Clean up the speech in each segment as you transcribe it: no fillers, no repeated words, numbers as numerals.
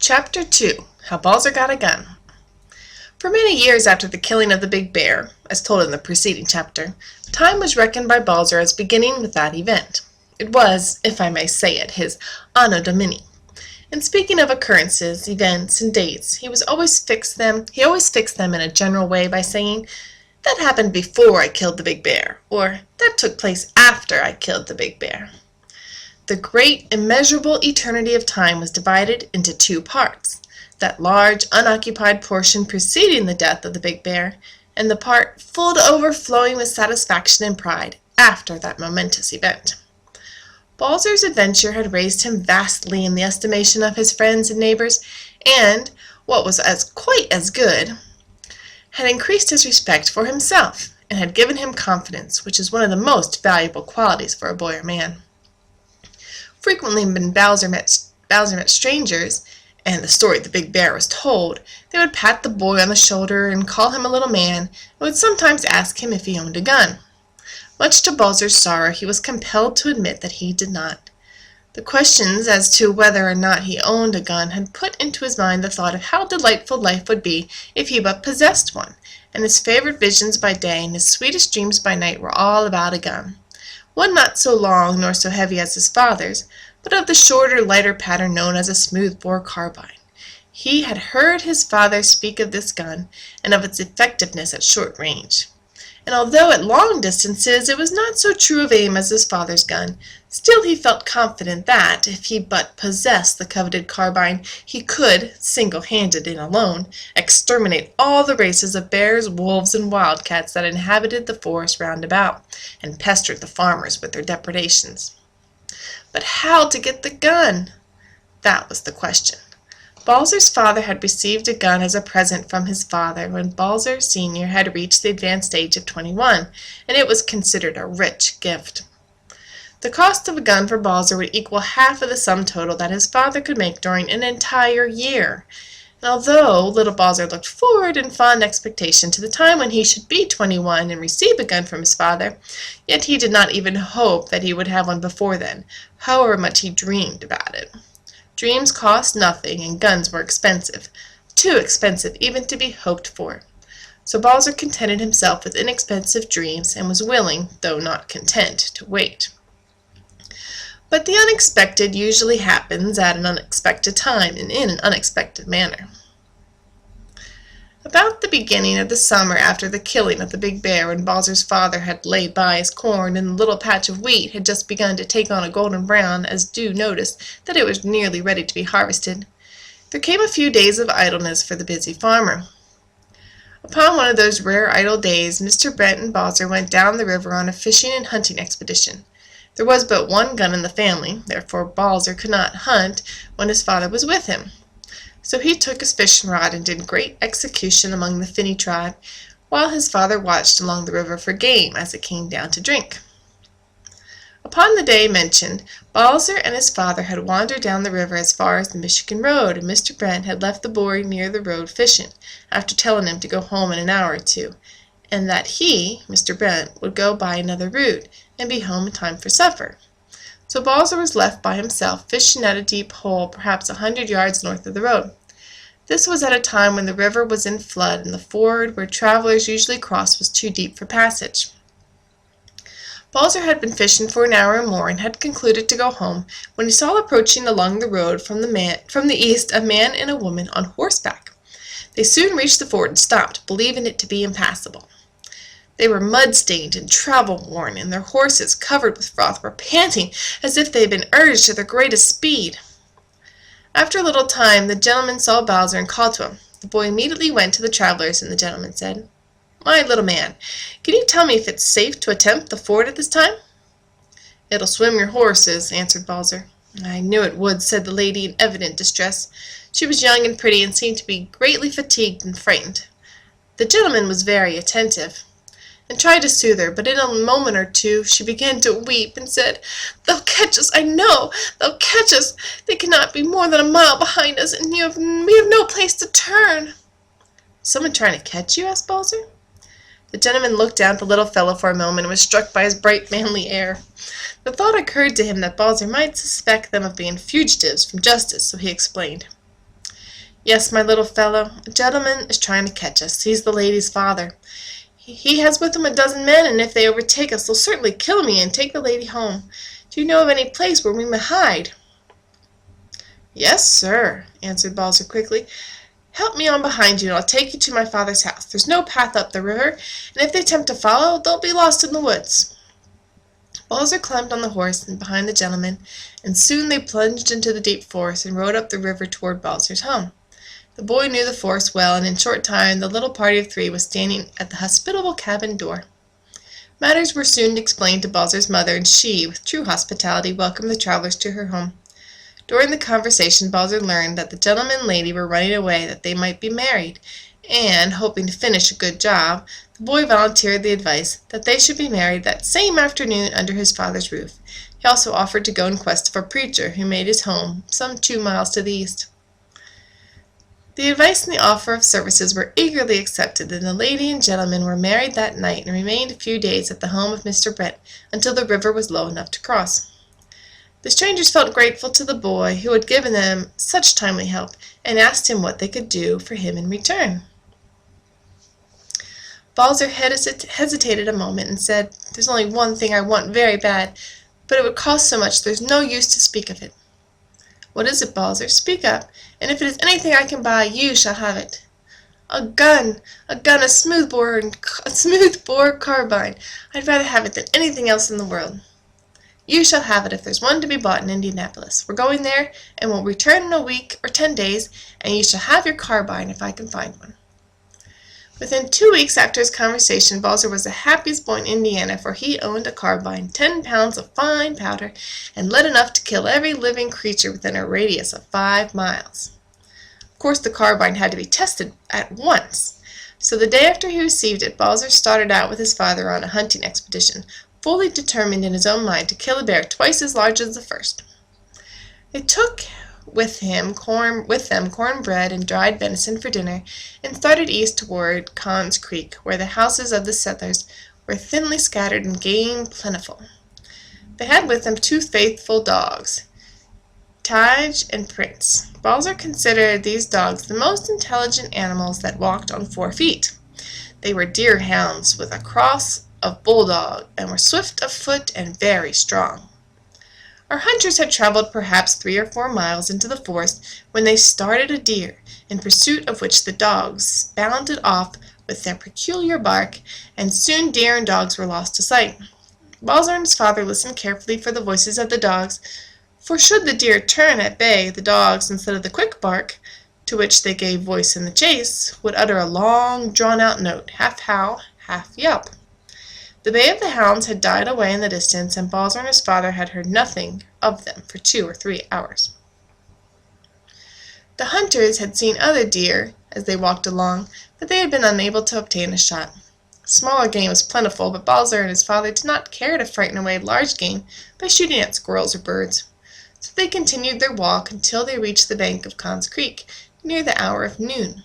Chapter 2. How Balzer Got a Gun. For many years after the killing of the big bear, as told in the preceding chapter, time was reckoned by Balzer as beginning with that event. It was, if I may say it, his Anno Domini. In speaking of occurrences, events, and dates, he always fixed them in a general way by saying, "That happened before I killed the big bear," or "That took place after I killed the big bear." The great, immeasurable eternity of time was divided into two parts, that large, unoccupied portion preceding the death of the big bear, and the part full to overflowing with satisfaction and pride after that momentous event. Balzer's adventure had raised him vastly in the estimation of his friends and neighbors, and, what was quite as good, had increased his respect for himself, and had given him confidence, which is one of the most valuable qualities for a boy or man. Frequently when Balzer met strangers, and the story of the big bear was told, they would pat the boy on the shoulder and call him a little man, and would sometimes ask him if he owned a gun. Much to Balzer's sorrow, he was compelled to admit that he did not. The questions as to whether or not he owned a gun had put into his mind the thought of how delightful life would be if he but possessed one, and his favorite visions by day and his sweetest dreams by night were all about a gun. One not so long nor so heavy as his father's, but of the shorter, lighter pattern known as a smooth-bore carbine. He had heard his father speak of this gun, and of its effectiveness at short range. And although at long distances it was not so true of aim as his father's gun, still he felt confident that, if he but possessed the coveted carbine, he could, single-handed and alone, exterminate all the races of bears, wolves, and wildcats that inhabited the forest round about, and pestered the farmers with their depredations. But how to get the gun? That was the question. Balzer's father had received a gun as a present from his father when Balzer Sr. had reached the advanced age of 21, and it was considered a rich gift. The cost of a gun for Balzer would equal half of the sum total that his father could make during an entire year. And although little Balzer looked forward in fond expectation to the time when he should be 21 and receive a gun from his father, yet he did not even hope that he would have one before then, however much he dreamed about it. Dreams cost nothing, and guns were expensive, too expensive even to be hoped for. So Balzer contented himself with inexpensive dreams, and was willing, though not content, to wait. But the unexpected usually happens at an unexpected time and in an unexpected manner. About the beginning of the summer after the killing of the big bear, when Balzer's father had laid by his corn and the little patch of wheat had just begun to take on a golden brown, as Dew noticed that it was nearly ready to be harvested, there came a few days of idleness for the busy farmer. Upon one of those rare idle days, Mr. Brent and Balzer went down the river on a fishing and hunting expedition. There was but one gun in the family, therefore Balzer could not hunt when his father was with him. So he took his fishing rod and did great execution among the finny tribe, while his father watched along the river for game as it came down to drink. Upon the day mentioned, Balzer and his father had wandered down the river as far as the Michigan road, and Mr. Brent had left the boy near the road fishing, after telling him to go home in an hour or two, and that he, Mr. Brent, would go by another route, and be home in time for supper. So Balzer was left by himself, fishing at a deep hole perhaps 100 yards north of the road. This was at a time when the river was in flood, and the ford where travelers usually crossed was too deep for passage. Balzer had been fishing for an hour or more, and had concluded to go home, when he saw approaching along the road from the east a man and a woman on horseback. They soon reached the ford and stopped, believing it to be impassable. They were mud-stained and travel-worn, and their horses, covered with froth, were panting as if they had been urged to their greatest speed. After a little time, the gentleman saw Balzer and called to him. The boy immediately went to the travelers, and the gentleman said, "My little man, can you tell me if it's safe to attempt the ford at this time?" "It'll swim your horses," answered Balzer. "I knew it would," said the lady in evident distress. She was young and pretty, and seemed to be greatly fatigued and frightened. The gentleman was very attentive, and tried to soothe her, but in a moment or two she began to weep, and said, "They'll catch us, I know, they'll catch us. They cannot be more than a mile behind us, and we have no place to turn." "Someone trying to catch you?" asked Balzer. The gentleman looked down at the little fellow for a moment, and was struck by his bright, manly air. The thought occurred to him that Balzer might suspect them of being fugitives from justice, so he explained, "Yes, my little fellow, a gentleman is trying to catch us. He's the lady's father. He has with him a dozen men, and if they overtake us they'll certainly kill me and take the lady home. Do you know of any place where we may hide?" "Yes, sir," answered Balzer quickly. "Help me on behind you, and I'll take you to my father's house. There's no path up the river, and if they attempt to follow, they'll be lost in the woods." Balzer climbed on the horse and behind the gentleman, and soon they plunged into the deep forest and rode up the river toward Balzer's home. The boy knew the forest well, and in a short time the little party of three was standing at the hospitable cabin door. Matters were soon explained to Balzer's mother, and she, with true hospitality, welcomed the travelers to her home. During the conversation Balzer learned that the gentleman and lady were running away that they might be married, and, hoping to finish a good job, the boy volunteered the advice that they should be married that same afternoon under his father's roof. He also offered to go in quest of a preacher who made his home some 2 miles to the east. The advice and the offer of services were eagerly accepted, and the lady and gentleman were married that night and remained a few days at the home of Mr. Brent until the river was low enough to cross. The strangers felt grateful to the boy who had given them such timely help, and asked him what they could do for him in return. Balzer hesitated a moment and said, "There's only one thing I want very bad, but it would cost so much there's no use to speak of it." "What is it, Balzer? Speak up, and if it is anything I can buy, you shall have it." A gun, a smooth-bore carbine. I'd rather have it than anything else in the world." "You shall have it if there's one to be bought in Indianapolis. We're going there, and we'll return in a week or 10 days, and you shall have your carbine if I can find one." Within 2 weeks after his conversation, Balzer was the happiest boy in Indiana, for he owned a carbine, 10 pounds of fine powder, and lead enough to kill every living creature within a radius of 5 miles. Of course, the carbine had to be tested at once, so the day after he received it, Balzer started out with his father on a hunting expedition, fully determined in his own mind to kill a bear twice as large as the first. They took with them cornbread and dried venison for dinner, and started east toward Con's Creek, where the houses of the settlers were thinly scattered and game plentiful. They had with them 2 faithful dogs, Tige and Prince. Balzer considered these dogs the most intelligent animals that walked on 4 feet. They were deer hounds with a cross of bulldog, and were swift of foot and very strong. Our hunters had traveled perhaps 3 or 4 miles into the forest when they started a deer, in pursuit of which the dogs bounded off with their peculiar bark, and soon deer and dogs were lost to sight. Balzer and his father listened carefully for the voices of the dogs, for should the deer turn at bay, the dogs, instead of the quick bark, to which they gave voice in the chase, would utter a long, drawn-out note, half howl, half yelp. The bay of the hounds had died away in the distance, and Balzer and his father had heard nothing of them for 2 or 3 hours. The hunters had seen other deer as they walked along, but they had been unable to obtain a shot. Smaller game was plentiful, but Balzer and his father did not care to frighten away large game by shooting at squirrels or birds. So they continued their walk until they reached the bank of Con's Creek, near the hour of noon.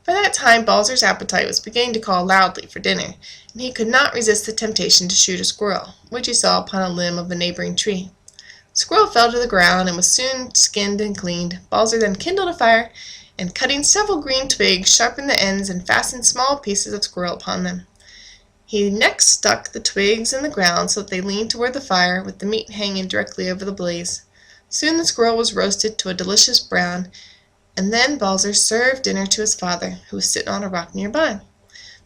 By that time Balzer's appetite was beginning to call loudly for dinner, and he could not resist the temptation to shoot a squirrel, which he saw upon a limb of a neighboring tree. The squirrel fell to the ground and was soon skinned and cleaned. Balzer then kindled a fire, and cutting several green twigs, sharpened the ends and fastened small pieces of squirrel upon them. He next stuck the twigs in the ground so that they leaned toward the fire, with the meat hanging directly over the blaze. Soon the squirrel was roasted to a delicious brown, and then Balzer served dinner to his father, who was sitting on a rock nearby.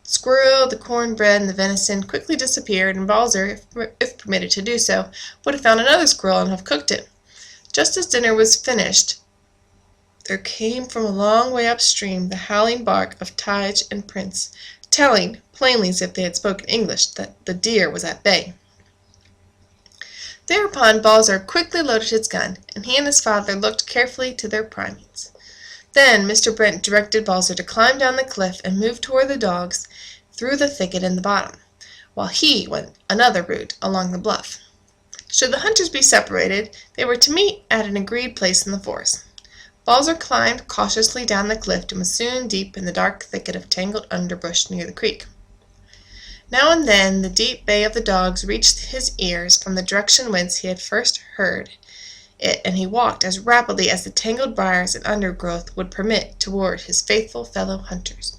The squirrel, the cornbread, and the venison quickly disappeared, and Balzer, if permitted to do so, would have found another squirrel and have cooked it. Just as dinner was finished, there came from a long way upstream the howling bark of Tige and Prince, telling, plainly as if they had spoken English, that the deer was at bay. Thereupon Balzer quickly loaded his gun, and he and his father looked carefully to their primings. Then Mr. Brent directed Balzer to climb down the cliff and move toward the dogs through the thicket in the bottom, while he went another route along the bluff. Should the hunters be separated, they were to meet at an agreed place in the forest. Balzer climbed cautiously down the cliff and was soon deep in the dark thicket of tangled underbrush near the creek. Now and then the deep bay of the dogs reached his ears from the direction whence he had first heard it, and he walked as rapidly as the tangled briars and undergrowth would permit toward his faithful fellow hunters.